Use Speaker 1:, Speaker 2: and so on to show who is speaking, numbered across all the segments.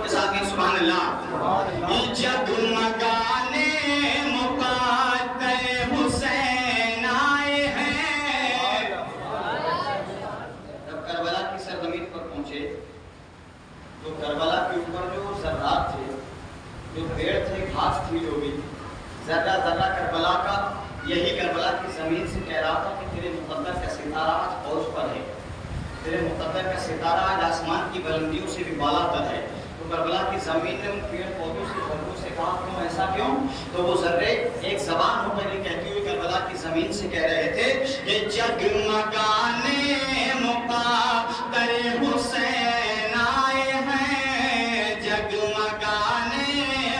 Speaker 1: کے ساتھ ہیں سبحان اللہ. جگمگانے مقدر حسین آئے ہیں. جب کربلا کی سرزمین پر پہنچے تو کربلا کے اوپر جو ذرات تھے، جو پیڑ تھے، گھاس تھی، جو بھی ذرہ ذرہ کربلا کا، یہی کربلا کی زمین سے کہہ رہا تھا کہ تیرے مقدر کا ستارہ آج عرش پر ہے، تیرے مقدر کا ستارہ آج آسمان کی بلندیوں سے بھی بالا تر ہے. تو کربلا کی زمین نے ان پیڑ پودوں سے درختوں سے کہا کیوں ایسا کیوں؟ تو وہ ذرے ایک زبان ہو کر یہ کہتی ہوئی کربلا کی زمین سے کہہ رہے تھے کہ جگمگانے مقدر حسین آئے ہیں، جگمگانے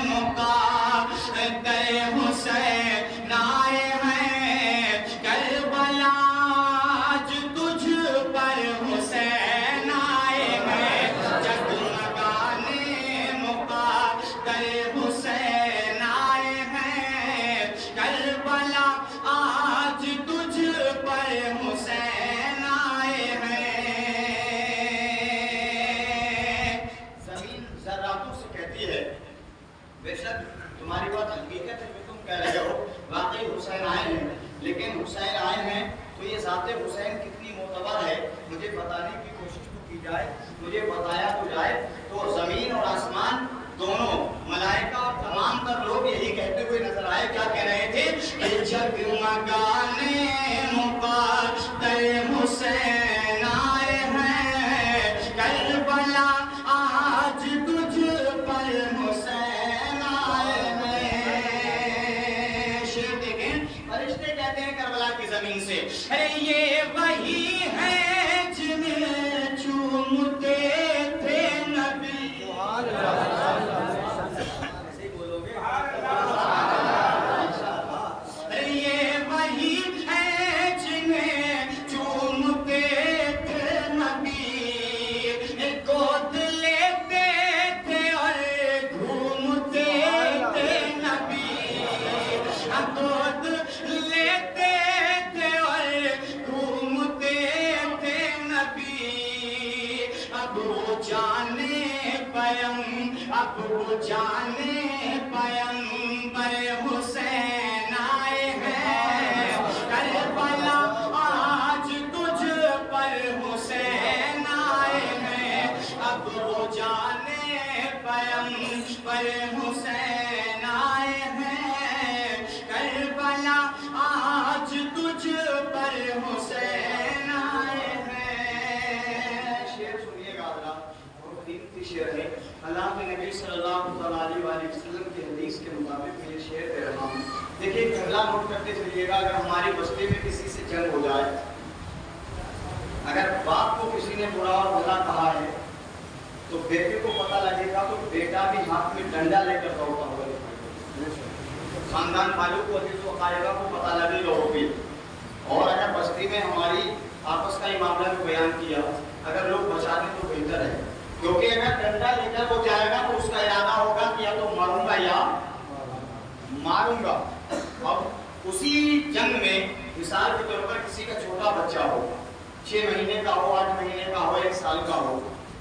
Speaker 1: مقدر حسین آئے ہیں، کربلا آج تجھ پر حسین آئے ہیں، جگمگانے مقدر حسین آئے ہیں، کربلا آج تجھ پر حسین آئے ہیں. زمین ذراتوں سے کہتی ہے بے شک تمہاری بات حقیقت ہے جو تم کہہ رہے ہو، واقعی حسین آئے ہیں، لیکن حسین آئے ہیں تو یہ ذات حسین کتنی معتبر ہے مجھے بتانے کی کوشش تو کی جائے، مجھے بتایا تو جائے. تو زمین اور آسمان دونوں، ملائکہ اور تمام تر لوگ یہی کہتے ہوئے نظر آئے. کیا کہہ رہے تھے کہ جگمگانے مقدر حسین آئے ہیں، کربلا آج تجھ پر حسین آئے ہیں. شیر دیکھیں، فرشتے کہتے ہیں کربلا کی زمین سے یہ وہی ہے جنہیں چومتے تھے نبی. ایسے بولو گے یہ وہی ہے جنہیں چومتے تھے نبی، گود لیتے تھے اور گھومتے تھے نبی، گود لیتے تھے اور گھومتے تھے نبی. اب وہ جانے پیغمبر حسین آئے ہیں، کربلا آج تجھ پر حسین آئے ہیں. اب وہ جانے پیغمبر حسین آئے ہیں، کربلا آج تجھ پر حسین آئے ہیں. شعر سنیے گا بہت قیمتی شعر ہے. اللہ کے نبی صلی اللہ علیہ وسلم کی حدیث کے مطابق میں یہ شعر دے رہا ہوں. دیکھیے پہلا نوٹ کرتے چلیے گا، اگر ہماری بستی میں کسی سے جنگ ہو جائے، اگر باپ کو کسی نے برا اور بھلا کہا ہے تو بیٹے کو پتہ لگے گا تو بیٹا بھی ہاتھ میں ڈنڈا لے کر دوڑتا ہوگا. خاندان والوں کو عزیز و قائبہ کو پتہ لگے گا وہ بھی. اور اگر بستی میں ہماری آپس کا یہ معاملہ بھی بیان کیا، اگر لوگ بچا دیں تو بہتر ہے، کیونکہ اگر ڈنڈا لے کر وہ جائے گا تو اس کا ارادہ ہوگا کہ یا تو مروں گا یا ماروں گا. اب اسی جنگ میں مثال کے طور پر کسی کا چھوٹا بچہ ہو، 6 مہینے کا ہو، 8 مہینے کا ہو، 1 سال کا ہو،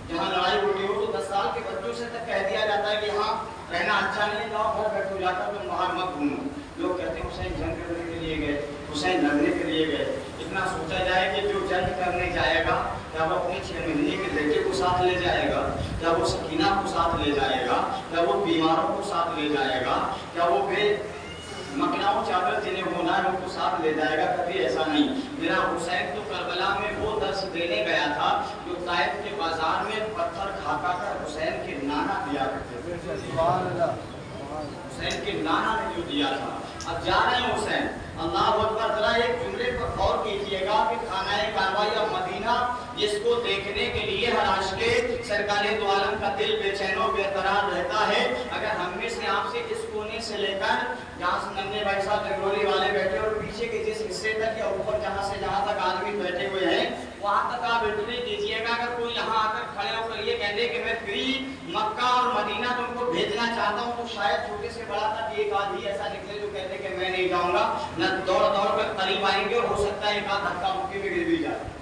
Speaker 1: جہاں لڑائی ہوتی ہو تو 10 سال کے بچوں سے تک کہہ دیا جاتا ہے کہ یہاں رہنا اچھا نہیں ہے، جاؤ گھر بیٹھو جا کر تم باہر مت گھومو. لوگ کہتے ہیں حسین جنگ کرنے کے لیے گئے، حسین لڑنے کے لیے گئے. اتنا سوچا جائے کہ جو جنگ کرنے جائے گا کیا وہ اپنے 6 مہینے کے بیٹے کو ساتھ لے جائے گا، کیا وہ سکینہ کو ساتھ لے جائے گا، کیا وہ بیماروں کو ساتھ لے جائے گا، کیا وہ بے مکڑاؤں چادر جنہیں ہونا ہے ان کو ساتھ لے جائے گا؟ کبھی ایسا نہیں. میرا حسین تو کربلا میں وہ درس دینے گیا تھا جو طائف کے بازار میں پتھر کھا کر حسین کے نانا دیا کرتے تھے. حسین کے نانا نے جو دیا تھا. اب جا رہے ہیں حسین، اللہ اکبر. ذرا ایک جملے پر غور کیجئے گا کہ خانہ کعبہ یا مدینہ جس کو دیکھنے کے لیے ہر عاشق سرکار دو عالم کا دل بے چین و بے قرار رہتا ہے. اگر ہم میں سے آپ سے اس کونے سے لے کر جہاں سے ننے بھائی صاحب جنگولی والے بیٹھے اور پیچھے کے جس حصے تک یا اوپر جہاں سے جہاں تک آدمی بیٹھے ہوئے ہیں وہاں تک آپ انٹری دیجئے گا. اگر کوئی یہاں آ کر کھڑے ہو کر یہ کہہ دے کہ میں فری مکہ اور مدینہ تم کو بھیجنا چاہتا ہوں تو شاید چھوٹے سے بڑا تک ایک آدھی ایسا نکلے جو کہتے کہ میں نہیں جاؤں گا، نہ دوڑ دوڑ کر قریب آئیں گے اور ہو سکتا ہے ایک آدھ دھکا مکی میں گر بھی جائے.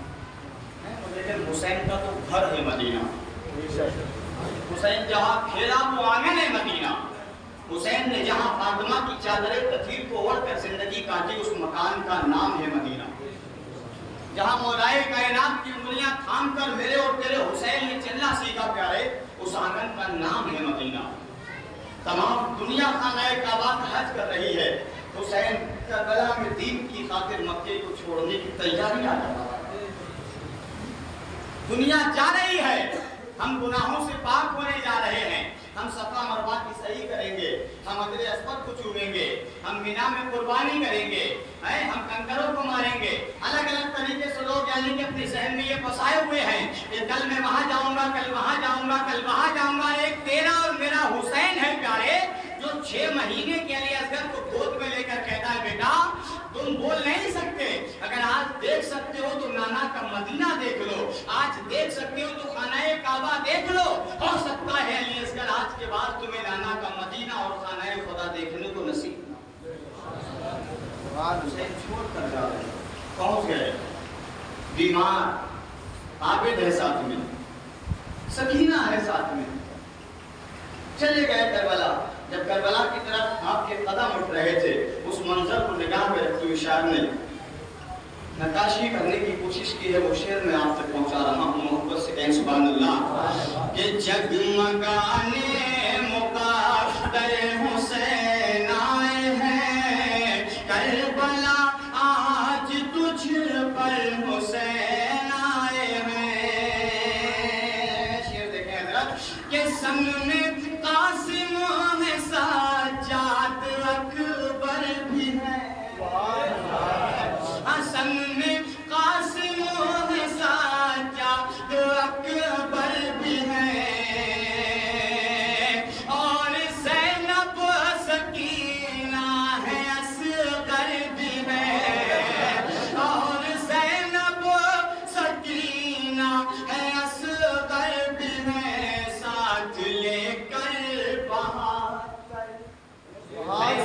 Speaker 1: لیکن حسین کا تو گھر ہے مدینہ. حسین جہاں کھیلا وہ آنگن ہے مدینہ، حسین نے جہاں فاطمہ کی چادر تطہیر کو اوڑھ کر زندگی کاٹی اس مکان کا نام ہے مدینہ، جہاں مولائے کائنات کی انگلیاں تھام کر میرے اور تیرے حسین نے چلنا سیکھا پیارے، اس آنگن کا نام ہے مدینہ۔ تمام دنیا خانہ کعبہ کا حج کر رہی ہے، حسین کربلا میں دین کی خاطر مکے کو چھوڑنے کی تیاری آ رہا ہے۔ دنیا جا رہی ہے، ہم گناہوں سے پاک ہونے جا رہے ہیں، ہم صفا مروہ کی صحیح کریں گے، ہم حجر اسود کو چومیں گے، ہم مینا میں قربانی کریں گے، ہم کنکروں کو ماریں گے۔ الگ الگ طریقے سے لوگ یعنی کہ اپنی ذہن میں یہ بسائے ہوئے ہیں کہ کل میں وہاں جاؤں گا، کل وہاں جاؤں گا، کل وہاں جاؤں گا۔ ایک تیرا اور میرا حسین ہے پیارے، جو 6 مہینے کے علی اصغر کو گود میں لے کر کہتا ہے بیٹا تم بول نہیں سکتے، اگر آج دیکھ سکتے ہو تو نانا کا مدینہ دیکھ لو، آج دیکھ سکتے ہو تو خانہ کعبہ دیکھ لو، ہو سکتا ہے علی اصغر آج کے بعد تمہیں نانا کا مدینہ اور خانہ خدا دیکھنے کو نصیب نہ ہو۔ حسین چھوڑ کر جا رہے ہیں، پہنچ گئے، بیمار عابد ہے ساتھ میں، سکینہ ہے ساتھ میں، چلے گئے کربلا۔ جب کربلا کی طرف آپ کے قدم اٹھ رہے تھے، اس منظر کو نگاہ میں رکھتے ہوئے شاعر نے نقاشی کرنے کی کوشش کی ہے، وہ شعر میں آپ تک پہنچا رہا ہوں، محبت سے کہیں سبحان اللہ۔ کہ جگمگانے مقدر حسین آئے ہیں، کربلا آج تجھ پر حسین آئے ہیں۔ شعر دیکھیں حضرت کہ سنگ میں قاسم ہے، سجاد اکبر بھی ہے، سنگ میں قاسم ہے، سجاد اکبر بھی ہے، اور زینب سکینہ ہے، اصغر بھی ہے، اور زینب سکینہ ہے، اصغر بھی ہے، ساتھ لے کر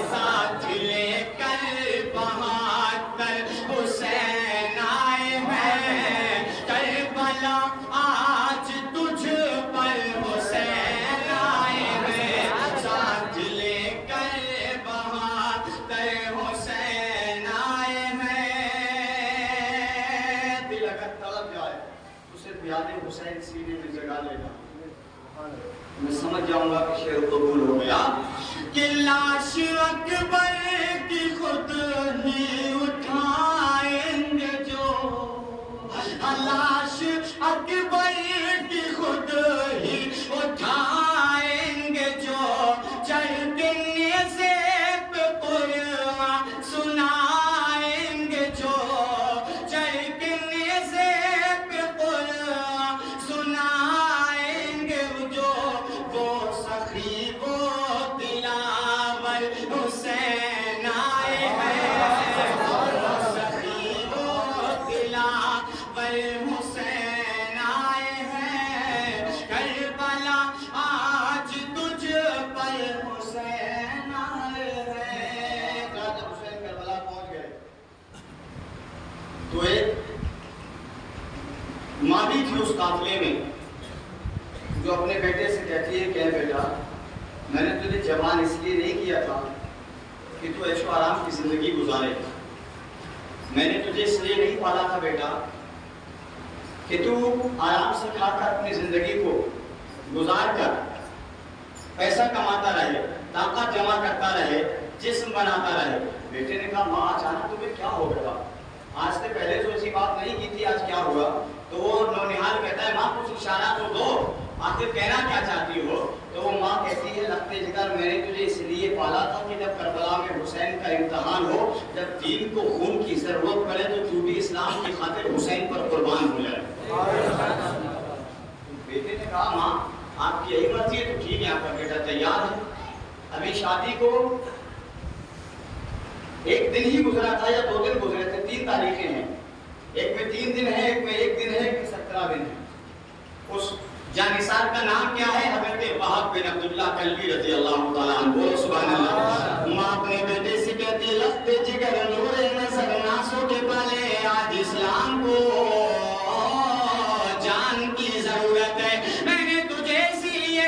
Speaker 1: ساتھ لے کر 72 حسین آئے ہیں، کربلا آج تجھ پر حسین آئے ہیں، ساتھ لے کر 72 حسین آئے ہیں۔ دل اگر تڑپ جائے تو صرف یاد حسین سینے میں جگہ لے گا، میں سمجھ جاؤں گا کہ شعر قبول ہو گیا۔ کہ لاش اکبر کی خود ہی اٹھائیں گے جو، لاش اکبر کی خود ہی اٹھائیں گے جو، چڑھ کے نیزے پہ قرآن سنائیں گے جو، چڑھ کے نیزے پہ قرآن سنائیں گے جو، وہ سخی وہ دلاور حسین آئے ہیں، وہ سخی وہ دلاور حسین آئے ہیں، کربلا آج تجھ پر حسین آئے ہیں۔ جب حسین کربلا پہنچ گئے تو ایک ماں بھی تھی اس قافلے میں جو اپنے بیٹے سے کہتی ہے کہ بیٹا میں نے تجھے جوان اس لیے نہیں کیا تھا کہ تو عیش و آرام کی زندگی گزارے، میں نے تجھے اس لیے نہیں پالا تھا بیٹا کہ تو آرام سے کھا کر اپنی زندگی کو گزار کر پیسہ کماتا رہے، طاقت جمع کرتا رہے، جسم بناتا رہے۔ بیٹے نے کہا ماں اچانک تمہیں کیا ہو گیا، آج سے پہلے تو ایسی بات نہیں کی تھی، آج کیا ہوا؟ تو وہ نونہال کہتا ہے ماں کچھ اشارہ تو دو، آخر کہنا کیا چاہتی ہو؟ تو وہ ماں کہتی ہے لختے جگر میں نے تجھے اس لیے پالا تھا کہ جب کربلا میں حسین کا امتحان ہو، جب دین کو خون کی ضرورت پڑے تو تو بھی اسلام کی خاطر حسین پر قربان ہو جائے۔ بیٹے نے کہا ماں آپ کی یہی مرضی ہے تو ٹھیک ہے، آپ کا بیٹا تیار ہے۔ ابھی شادی کو ایک دن ہی گزرا تھا یا 2 دن گزرے تھے، 3 تاریخیں ہیں، ایک میں 3 دن ہے، ایک میں 1 دن ہے، ایک میں 17 دن ہے۔ اس جانثار کا نام کیا ہے؟ حضرت وہب بن عبداللہ کلبی رضی اللہ تعالیٰ عنہ۔ بولو سبحان اللہ۔ ماں اپنے بیٹے سے کہتی لخت جگر نور نظر ناسوں کے پالے، آج اسلام کو جان کی ضرورت ہے، میں نے تجھے اسی لیے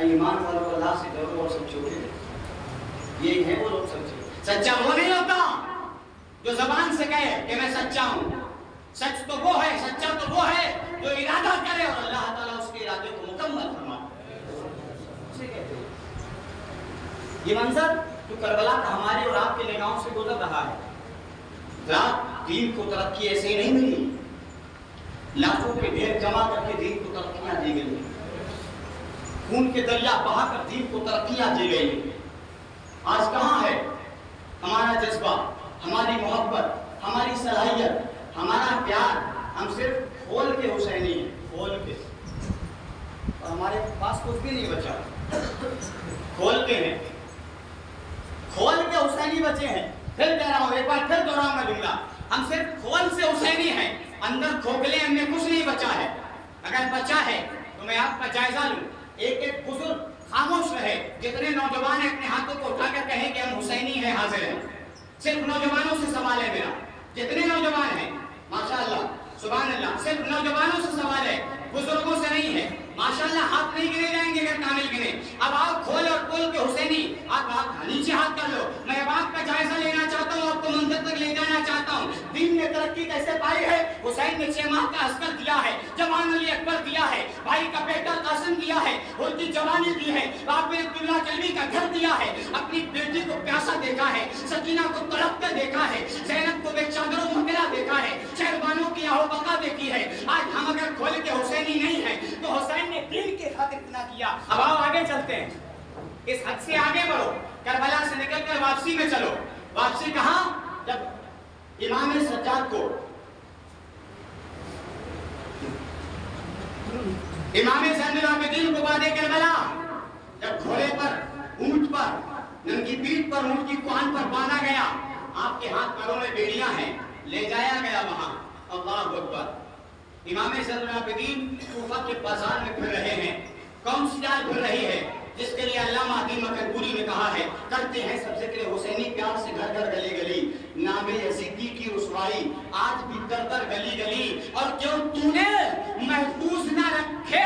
Speaker 1: ایمان والوں اللہ سے ڈرو اور سچے ہو. یہ ہے وہ لوگ سچے. سچا وہ نہیں ہوتا جو زبان سے کہے کہ میں سچا ہوں. سچ تو وہ ہے, سچا تو وہ ہے جو ارادہ کرے اور اللہ تعالیٰ اس کے ارادے کو مکمل فرمائے. اسے کہتے ہیں. یہ منظر جو کربلا کا ہمارے اور آپ کے نگاہوں سے گزر رہا ہے, دین کو ترقی ایسے ہی نہیں ملی. لاکھوں کے ڈھیر جمع کر کے دین کو ترقیاں دی گئی, خون کے دریا بہا کر دین کو ترقیاں دی گئی. آج کہاں ہے ہمارا جذبہ, ہماری محبت, ہماری صلاحیت, ہمارا پیار؟ ہم صرف کھول کے حسینی ہیں, کھول کے, اور ہمارے پاس کچھ بھی نہیں بچا. کھول کے ہیں, کھول کے حسینی بچے ہیں. پھر کہہ رہا ہوں, ایک بار پھر دوہراؤں میں جملہ, ہم صرف کھول سے حسینی ہیں, اندر کھوکھلے ہم نے کچھ نہیں بچا ہے. اگر بچا ہے تو میں آپ کا جائزہ لوں. ایک ایک بزرگ خاموش رہے. جتنے نوجوان ہیں اپنے ہاتھوں کو اٹھا کر کہیں کہ ہم حسینی ہیں, حاضر ہیں. صرف نوجوانوں سے سوال ہے میرا. جتنے نوجوان ہیں ماشاءاللہ سبحان اللہ, صرف نوجوانوں سے سوال ہے, بزرگوں سے نہیں ہے. ماشاءاللہ ہاتھ نہیں گنے جائیں گے اگر کامل گنے. اب آپ کھول اور کھول کے حسینی, آپ نیچے ہاتھ کر لو. میں اب آپ کا جائزہ لینا چاہتا ہوں, آپ کو منزل تک لے جانا چاہتا ہوں. دین نے ترقی کیسے پائی ہے؟ حسین نے 6 ماہ کا عسکر دیا ہے, جوان علی اکبر دیا ہے, بھائی کا بیٹا قاسم دیا ہے, ان کی جوانی دی ہے, باپ عبداللہ کلبی کا گھر دیا ہے, اپنی بیٹی کو پیاسا دیکھا ہے, سکینہ کو تڑپتے دیکھا ہے, زینب کو بے چادر و مکلا دیکھا ہے, شہربانوں کی آہو بقا دیکھی ہے. آج ہم اگر کھول کے حسینی نہیں ہیں تو حسین نے دین کے خاطر اتنا کیا. اب آؤ آگے چلتے ہیں, اس حد سے آگے بڑھو, کربلا سے نکل کر واپسی میں چلو. واپسی کہاں؟ جب امام سجاد کو, امام زین العابدین کو بعد کربلا جب گھوڑے پر, اونٹ پر, ننگی پیٹھ پر, اونٹ کی کوہان پر باندھا گیا, آپ کے ہاتھ پیروں میں بیڑیاں ہیں, لے جایا گیا وہاں. اللہ اکبر. امام زین العابدین کوفہ کے بازار میں پھر رہے ہیں. کون سی چال پھر رہی ہے جس کے لیے علامہ حدیم مکرپوری نے کہا ہے, کرتے ہیں سب ذکر حسینی پیار سے گھر گھر گلی گلی, نام یزیدی کی رسوائی آج بھی در در گلی گلی, اور کیوں تو نے محفوظ نہ رکھے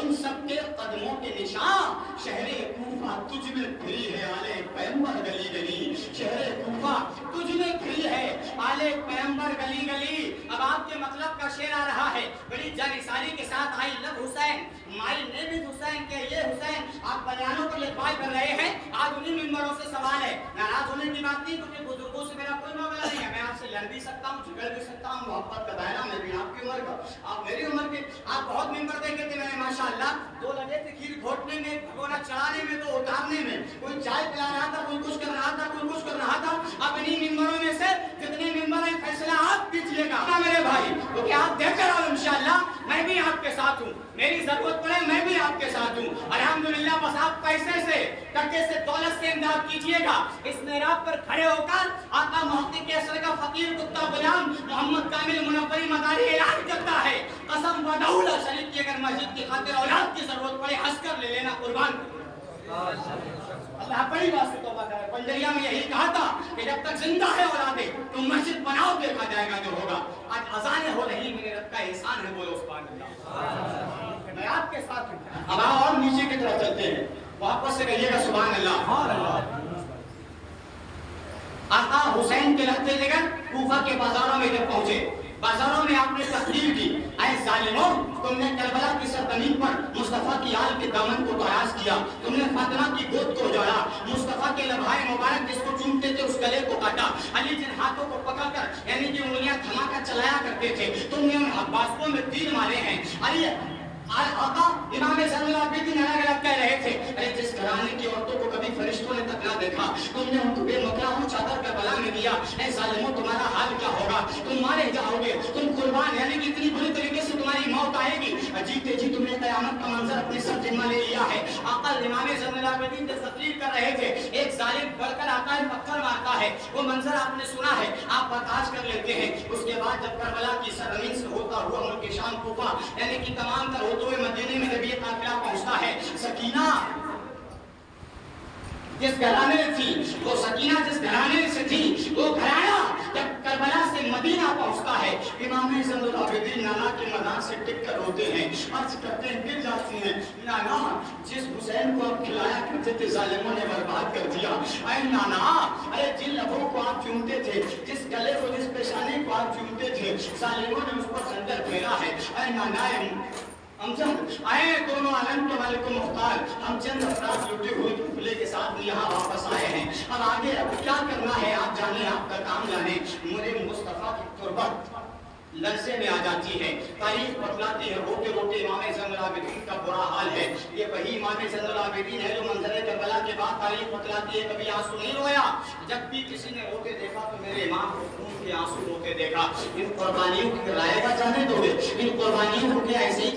Speaker 1: ان سب کے قدموں کے نشان, شہر کوفہ تجھ میں پھری ہے آلے پیغمبر گلی گلی, شہر کوفہ تجھ میں پھری ہے آلے پیغمبر گلی گلی. اب آپ کے مطلب کا شعر آ رہا ہے, بڑی جانساری کے ساتھ, آئی لو حسین, مائی نیم از حسین, کہ یہ حسین. آپ بیانوں کو لکھوائی کر رہے ہیں. آج انہیں ممبروں سے سوال ہے, ناراض ہونے کی بات نہیں, کیونکہ بزرگوں سے میرا کوئی معاملہ نہیں ہے. میں آپ سے لڑ بھی سکتا ہوں, جھگڑ بھی سکتا ہوں, محبت کا دائرہ میں بھی آپ کی عمر کا, آپ میری عمر کے. آپ بہت ممبر دیکھے تھے میں نے ماشاءاللہ, 2 لگے تھے کھیر گھوٹنے میں, بھگونا چڑھانے میں, تو اتارنے میں. کوئی چائے پلا رہا تھا, کوئی کچھ کر رہا تھا, کوئی کچھ کر رہا تھا. اب انہیں ممبروں میں سے جتنے ممبر ہیں فیصلہ آپ کیجئے گا میرے بھائی, کیونکہ آپ دیکھ کر آؤ انشاءاللہ میں بھی آپ کے ساتھ ہوں, میری ضرورت پڑے میں بھی آپ کے ساتھ ہوں. الحمدللہ بس آپ پیسے سے, ٹکے سے, دولت سے امداد کیجئے گا. اس محراب پر کھڑے ہو کر آقا محقق اصغر کا فقیر کتا غلام محمد کامل منوری مداری اعلان کرتا ہے, قسم و دولت شریف کی اگر مسجد کی خاطر اولاد کی ضرورت پڑے ہنس کر لے لینا, قربان کر. اللہ بڑی بات سے توبہ کرے. پنجریہ میں یہی کہا تھا کہ جب تک زندہ ہے اولادیں تو مسجد بناؤ, دیکھا جائے گا جو ہوگا. آج اذانیں ہو رہی, میرے رب کا احسان ہے, بولو سبحان اللہ. میں آپ کے ساتھ ہوں. اب اور نیچے کی طرف چلتے ہیں, واپس سے کہیے گا سبحان اللہ. آقا حسین کے لگتے جگر کوفہ کے بازاروں میں جب پہنچے, بازاروں میں آپ نے تقریر کی, اے ظالموں, تم نے کربلا کی سرزمین پر مصطفیٰ کی آل کے دامن کو تیاز کیا, تم نے فاطمہ کی گود کو اجاڑا, مصطفیٰ کے لبھائے مبارک جس کو چومتے تھے اس گلے کو کاٹا, علی جن ہاتھوں کو پکڑ کر یعنی کہ انگلیاں تھما کر چلایا کرتے تھے, تم نے ان بازوؤں میں تیر مارے ہیں. علی آقا امام زین العابدین الگ الگ کہہ رہے تھے, ارے جس گھرانے کی عورتوں کو کبھی فرشتوں نے تک نہ دیکھا, تم نے ان کو بے مکرا ہوں چادر کربلا میں دیا. اے ظالموں, تمہارا حال کیا ہوگا, تم مارے جاؤ گے, تم قربان, یعنی کہ اتنی بری طریقے سے تمہاری موت آئے گی. جیتے جی تم نے قیامت کا منظر اپنے سر ذمہ لے لیا ہے. آقا امام زین العابدین جب تقریر کر رہے تھے, ایک ظالم بڑھ کر آتا ہے, پتھر مارتا ہے, وہ منظر آپ نے سنا ہے, آپ برداشت کر لیتے ہیں. اس کے بعد جب کربلا کی سرزمین سے ہوتا ہوا ملک شام کوفہ یعنی کہ تمام تر ہوتے ہوئے مدینے میں نبی قافلہ پہنچتا ہے, سکینہ جس گھرانے میں تھی, وہ سکینہ جس گھرانے سے تھی, وہ گھرانہ جب کربلا سے مدینہ پہنچتا ہے، امام زین العابدین نانا کے مدار سے ٹک کر روتے ہیں، عرض کرتے ہیں، گر جاتی ہیں، نانا جس حسین کو آپ کھلایا کرتے تھے ظالموں نے برباد کر دیا، اے نانا ارے جن لبوں کو آپ چومتے تھے، جس گلے کو جس پیشانی کو آپ چومتے تھے، ظالموں نے اس پر خنجر پھیرا ہے، اے نانا ہم چند آئے دونوں عالم کے مالک و مختار، ہم چند افراد لٹے ہوئے قافلے کے ساتھ یہاں واپس آئے ہیں، اب آگے اب کیا کرنا ہے آپ جانے، آپ کا کام جانے، میرے مصطفیٰ کی قربت لرزے میں آ جاتی ہے، تاریخ بتلاتی ہے، روتے روتے امام زین العابدین کا برا حال ہے، یہ وہی امام زین العابدین ہے جو منظر کربلا کے بعد تاریخ بتلاتی ہے کبھی آنسو نہیں رویا، جب بھی کسی نے روتے دیکھا تو میرے امام کو خون کے آنسو روتے دیکھا، ان قربانیوں کی رائے کا جانے دو گے، ان قربانیوں کو کیا ایسے ہی